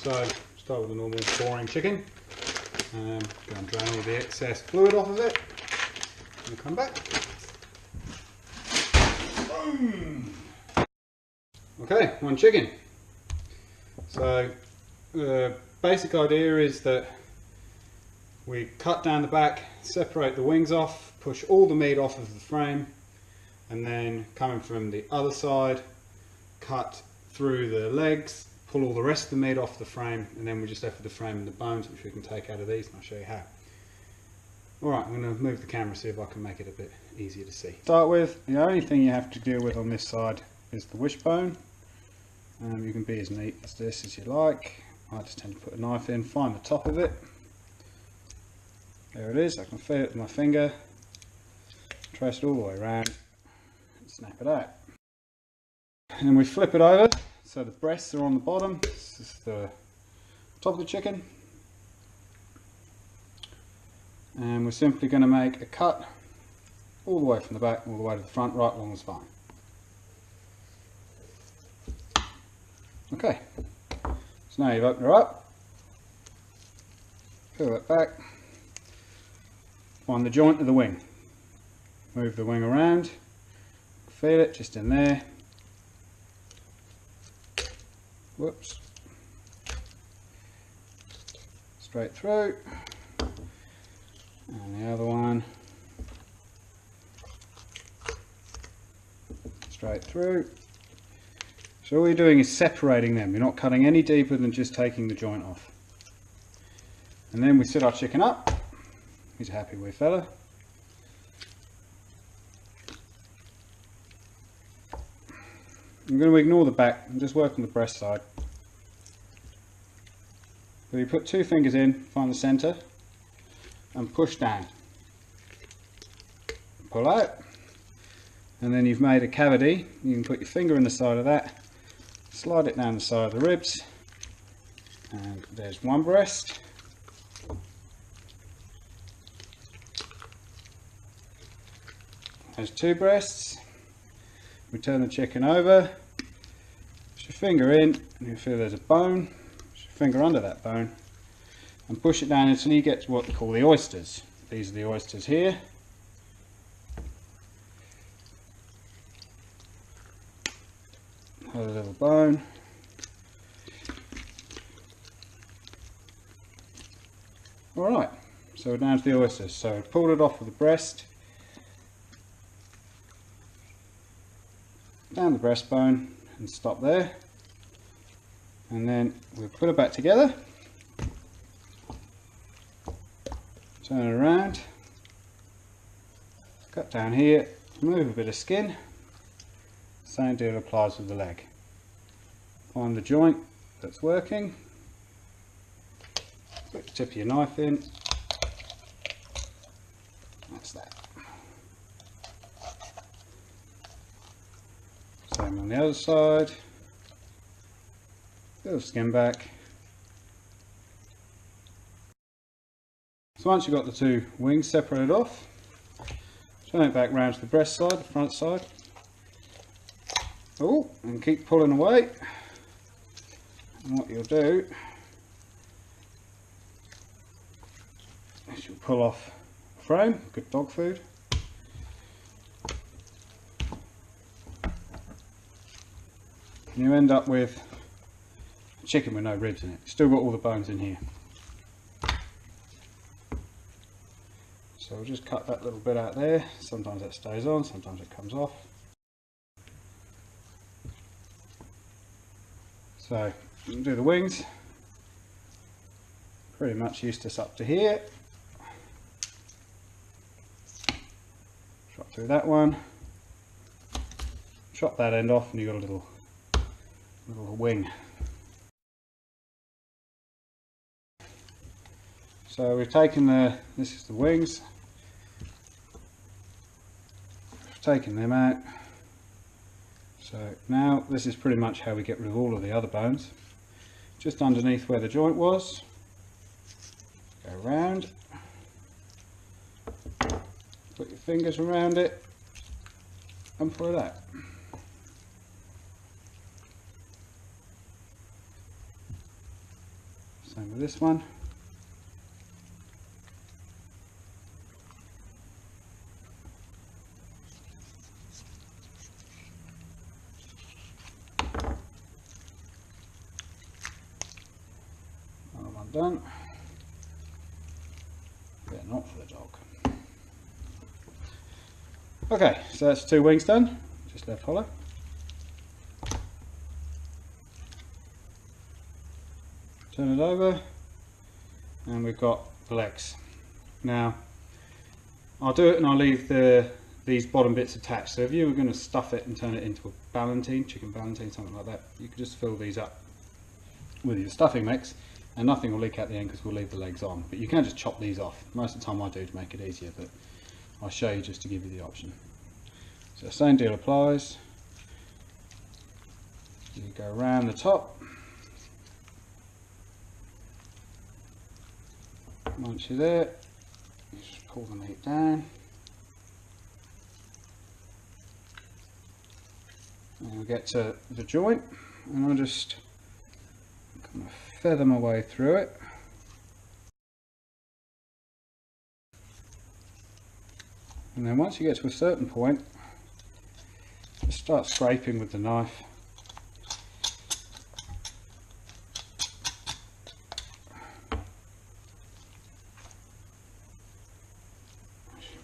So start with a normal boring chicken. Go and drain all the excess fluid off of it. And come back. Boom! Okay, one chicken. So the basic idea is that we cut down the back, separate the wings off, push all the meat off of the frame, and then coming from the other side, cut through the legs, pull all the rest of the meat off the frame, and then we're just left with the frame and the bones, which we can take out of these, and I'll show you how. Alright, I'm going to move the camera, see if I can make it a bit easier to see. Start with, the only thing you have to deal with on this side is the wishbone. You can be as neat as this as you like. I just tend to put a knife in, find the top of it. There it is, I can feel it with my finger, trace it all the way around and snap it out. And then we flip it over, so the breasts are on the bottom. This is the top of the chicken. And we're simply going to make a cut all the way from the back, all the way to the front, right along the spine. Okay, so now you've opened her up, peel that back, find the joint of the wing, move the wing around, feel it just in there, whoops, straight through, and the other one, straight through. So all you're doing is separating them, you're not cutting any deeper than just taking the joint off. And then we set our chicken up. He's a happy wee fella. I'm going to ignore the back and just work on the breast side. So you put two fingers in, find the centre, and push down. Pull out, and then you've made a cavity. You can put your finger in the side of that, slide it down the side of the ribs, and there's one breast. There's two breasts. We turn the chicken over, push your finger in, and you feel there's a bone. Push your finger under that bone, and push it down until you get to what we call the oysters. These are the oysters here. Another little bone. Alright, so we're down to the oysters. So pulled it off with the breast, down the breastbone and stop there. And then we'll put it back together, turn it around, cut down here, remove a bit of skin. Same deal applies with the leg. Find the joint that's working, put the tip of your knife in, that's that. Same on the other side, little skin back. So once you've got the two wings separated off, turn it back round to the breast side, the front side. Oh, and keep pulling away. And what you'll do is you'll pull off the frame, good dog food. And you end up with a chicken with no ribs in it. Still got all the bones in here. So we'll just cut that little bit out there. Sometimes that stays on, sometimes it comes off. So you can do the wings, pretty much Eustace up to here. Chop through that one, chop that end off, and you've got a little wing. So we've taken this is the wings, we've taken them out. So now this is pretty much how we get rid of all of the other bones. Just underneath where the joint was, go round, put your fingers around it and pull it out. Same with this one. Another one done. Yeah, not for the dog. Okay, so that's 2 wings done. Just left hollow. Turn it over, and we've got the legs. Now, I'll do it and I'll leave these bottom bits attached. So if you were going to stuff it and turn it into a ballantine, chicken ballantine, something like that, you could just fill these up with your stuffing mix, and nothing will leak out the end because we'll leave the legs on. But you can just chop these off. Most of the time I do to make it easier, but I'll show you just to give you the option. So same deal applies. You go around the top. Once you're there, you just pull the meat down. And we'll get to the joint, and I'll just kind of feather my way through it. And then once you get to a certain point, just start scraping with the knife.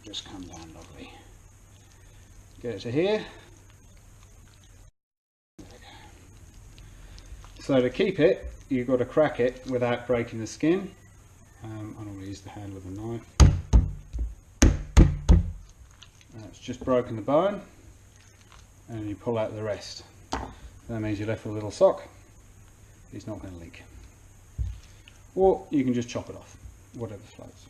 Just come down lovely. Get it to here. So to keep it, you've got to crack it without breaking the skin. I normally use the handle of the knife. It's just broken the bone, and you pull out the rest. That means you're left with a little sock. It's not going to leak. Or you can just chop it off, whatever floats.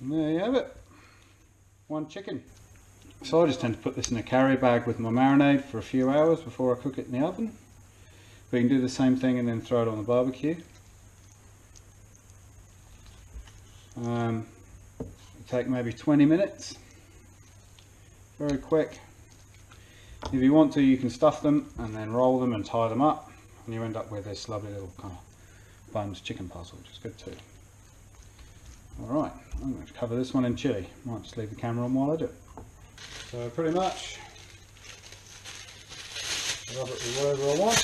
And there you have it, 1 chicken. So I just tend to put this in a carrier bag with my marinade for a few hours before I cook it in the oven. But you can do the same thing and then throw it on the barbecue. It'll take maybe 20 minutes, very quick. If you want to, you can stuff them and then roll them and tie them up, and you end up with this lovely little kind of buns chicken puzzle, which is good too. Alright, I'm going to cover this one in chili. Might just leave the camera on while I do it. So pretty much, I rub it with whatever I want.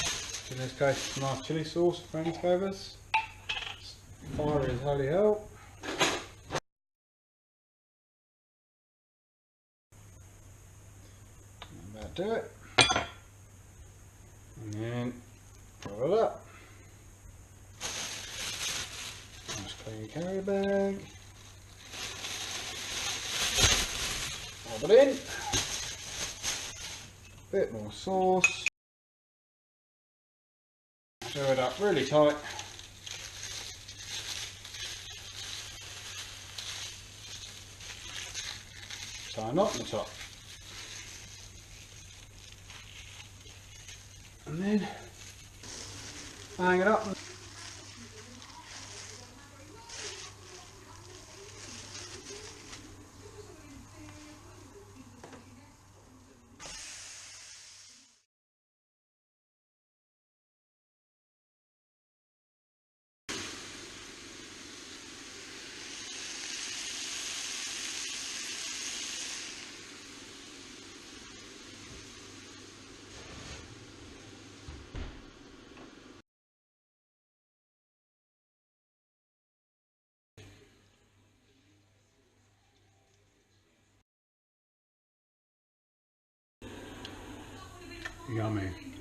In this case, it's nice chili sauce friends gave us. Fiery as holy hell. About do it. And then roll it up. Nice clean carrier bag. Rub it in. Bit more sauce. Stir it up really tight. Tie a knot in the top. And then hang it up. Yummy.